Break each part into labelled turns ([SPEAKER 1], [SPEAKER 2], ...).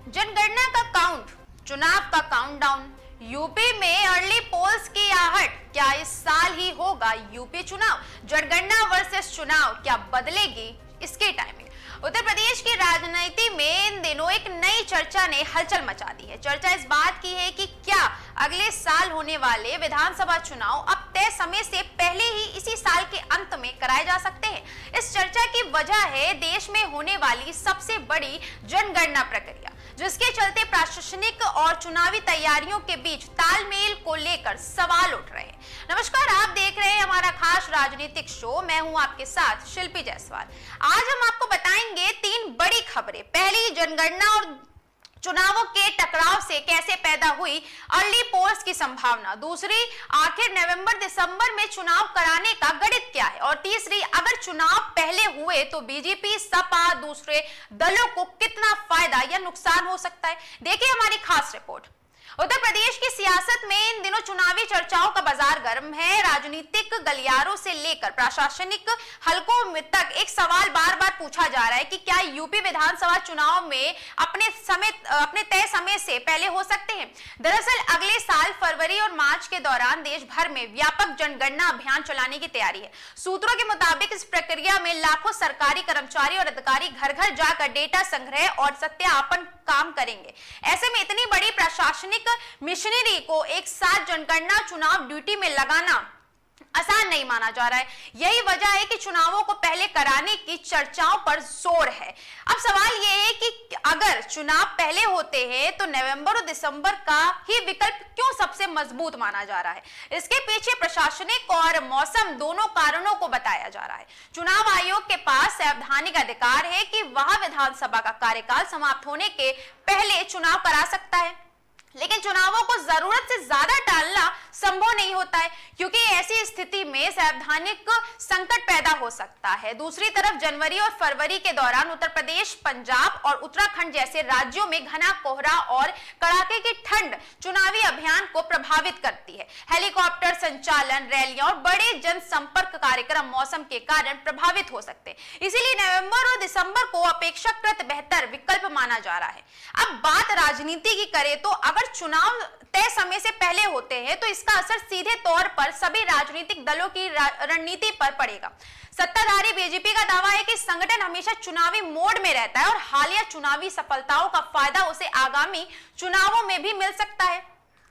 [SPEAKER 1] जनगणना का काउंट, चुनाव का काउंटडाउन, यूपी में अर्ली पोल्स की आहट, क्या इस साल ही होगा यूपी चुनाव? जनगणना वर्सेस चुनाव, क्या बदलेगी इसकी टाइमिंग? उत्तर प्रदेश की राजनीति में इन दिनों एक नई चर्चा ने हलचल मचा दी है। चर्चा इस बात की है कि क्या अगले साल होने वाले विधानसभा चुनाव अब तय समय से पहले ही इसी साल के अंत में कराए जा सकते हैं। इस चर्चा की वजह है देश में होने वाली सबसे बड़ी जनगणना प्रक्रिया, जिसके चलते प्रशासनिक और चुनावी तैयारियों के बीच तालमेल को लेकर सवाल उठ रहे हैं। नमस्कार, आप देख रहे हैं हमारा खास राजनीतिक शो। मैं हूं आपके साथ शिल्पी जायसवाल। आज हम आपको बताएंगे 3 बड़ी खबरें। पहली, जनगणना और चुनावों के टकराव से कैसे पैदा हुई अर्ली पोल्स की संभावना। दूसरी, आखिर नवंबर दिसंबर में चुनाव कराने का गणित क्या है। और तीसरी, अगर चुनाव पहले हुए तो बीजेपी, सपा, दूसरे दलों को कितना फायदा या नुकसान हो सकता है। देखिए हमारी खास रिपोर्ट। उत्तर प्रदेश की सियासत में इन दिनों चुनावी चर्चाओं का बाजार गर्म है। राजनीतिक गलियारों से लेकर प्रशासनिक हलकों में तक एक सवाल बार बार पूछा जा रहा है कि क्या यूपी विधानसभा चुनाव में अपने तय समय से पहले हो सकते हैं। दरअसल अगले साल फरवरी और मार्च के दौरान देश भर में व्यापक जनगणना अभियान चलाने की तैयारी है। सूत्रों के मुताबिक इस प्रक्रिया में लाखों सरकारी कर्मचारी और अधिकारी घर घर जाकर डेटा संग्रह और सत्यापन काम करेंगे। ऐसे में इतनी बड़ी प्रशासनिक मिशनरी को एक साथ जनगणना चुनाव ड्यूटी में लगाना आसान नहीं माना जा रहा है। यही वजह है कि चुनावों को पहले कराने की चर्चाओं पर जोर है। अब सवाल यह है कि अगर चुनाव पहले होते हैं तो नवंबर और दिसंबर का ही विकल्प क्यों सबसे मजबूत माना जा रहा है। इसके पीछे प्रशासनिक और मौसम दोनों कारणों को बताया जा रहा है। चुनाव आयोग के पास संवैधानिक अधिकार है कि वह विधानसभा का कार्यकाल समाप्त होने के पहले चुनाव करा सकता है, लेकिन चुनावों को जरूरत से ज्यादा टालना संभव नहीं होता है, क्योंकि ऐसी स्थिति में संवैधानिक संकट पैदा हो सकता है। दूसरी तरफ जनवरी और फरवरी के दौरान उत्तर प्रदेश, पंजाब और उत्तराखंड जैसे राज्यों में घना कोहरा और कड़ाके की ठंड चुनावी अभियान को प्रभावित करती है। हेलीकॉप्टर संचालन, रैलियां और बड़े जनसंपर्क कार्यक्रम मौसम के कारण प्रभावित हो सकते हैं। इसीलिए नवंबर और दिसंबर को अपेक्षाकृत बेहतर विकल्प माना जा रहा है। अब बात राजनीति की करें तो अगर चुनाव तय समय से पहले होते हैं तो इसका असर सीधे तौर पर सभी राजनीतिक दलों की रणनीति पर पड़ेगा। सत्ताधारी बीजेपी का दावा है कि संगठन हमेशा चुनावी मोड में रहता है और हालिया चुनावी सफलताओं का फायदा उसे आगामी चुनावों में भी मिल सकता है।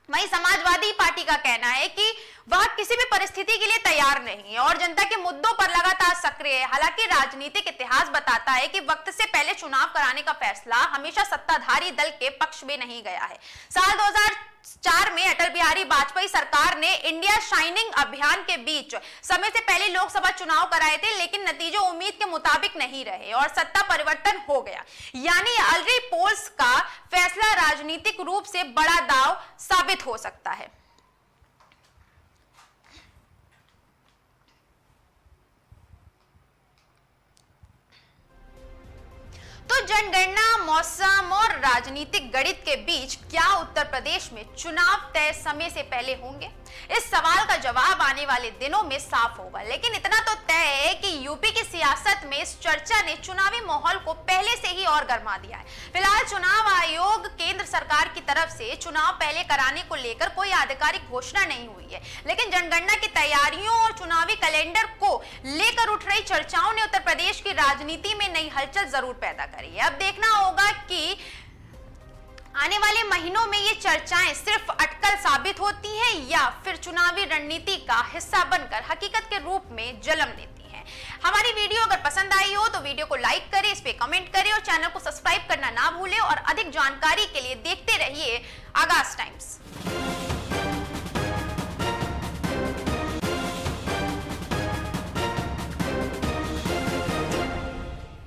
[SPEAKER 1] वहीं समाजवादी पार्टी का कहना है कि वह किसी भी परिस्थिति के लिए तैयार नहीं है और जनता के मुद्दों पर लगातार सक्रिय है। हालांकि राजनीतिक इतिहास बताता है कि वक्त से पहले चुनाव कराने का फैसला हमेशा सत्ताधारी दल के पक्ष में नहीं गया है। साल 2004 में अटल बिहारी वाजपेयी सरकार ने इंडिया शाइनिंग अभियान के बीच समय से पहले लोकसभा चुनाव कराए थे, लेकिन नतीजे उम्मीद के मुताबिक नहीं रहे और सत्ता परिवर्तन हो गया। यानी अर्ली पोल्स का फैसला राजनीतिक रूप से बड़ा दांव साबित हो सकता है। तो जनगणना, मौसम और राजनीतिक गणित के बीच क्या उत्तर प्रदेश में चुनाव तय समय से पहले होंगे? इस सवाल का जवाब आने वाले दिनों में साफ होगा, लेकिन इतना तो तय है कि यूपी की सियासत में इस चर्चा ने चुनावी माहौल को पहले से ही और गर्मा दिया है। फिलहाल चुनाव आयोग, केंद्र सरकार की तरफ से चुनाव पहले कराने को लेकर कोई आधिकारिक घोषणा नहीं हुई है, लेकिन जनगणना की तैयारियों और चुनावी कैलेंडर को लेकर उठ रही चर्चाओं ने उत्तर प्रदेश की राजनीति में नई हलचल जरूर पैदा करी है। अब देखना होगा कि आने वाले महीनों में ये चर्चाएं सिर्फ अटकल साबित होती हैं या फिर चुनावी रणनीति का हिस्सा बनकर हकीकत के रूप में जन्म देती हैं। हमारी वीडियो अगर पसंद आई हो तो वीडियो को लाइक करें, इस पे कमेंट करें और चैनल को सब्सक्राइब करना ना भूलें और अधिक जानकारी के लिए देखते रहिए आगाज टाइम्स।